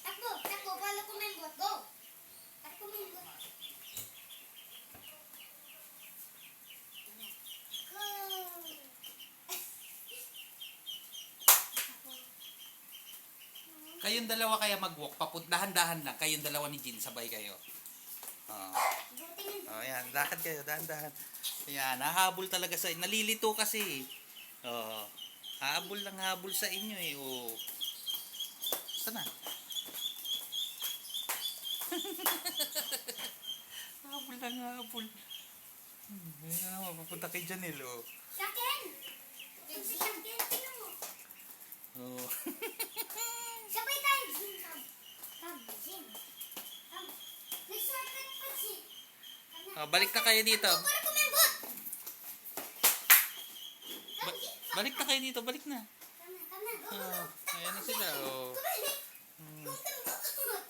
Takbo, takbo, para kumembot. Go! Takbo, kumembot. Go! Kayong dalawa kaya mag-walk. Dahan-dahan lang. Kayong dalawa ni Jean. Sabay kayo. Oh. Oh, yan. Lakad kayo. Dahan-dahan. Yan. Hahabol talaga sa inyo. Nalilito kasi. Oh. Habol lang habol sa inyo eh. Oh. Sana. Habol lang habol. Ayun na naman. Papunta kay Janelle. Oh. Sakin! Sakin, tingnan mo. Oh. Sabay tayo, Jin. Come, Jin. Come. May shortcut pa, Jin. Oh, balik na kayo dito. Takbo, para kumembot. Balik na kayo dito. Balik na. Come na, come na. Go, go, Oh. go. Ayan na sila. Oh. Kumembot. Hmm. Kumembot.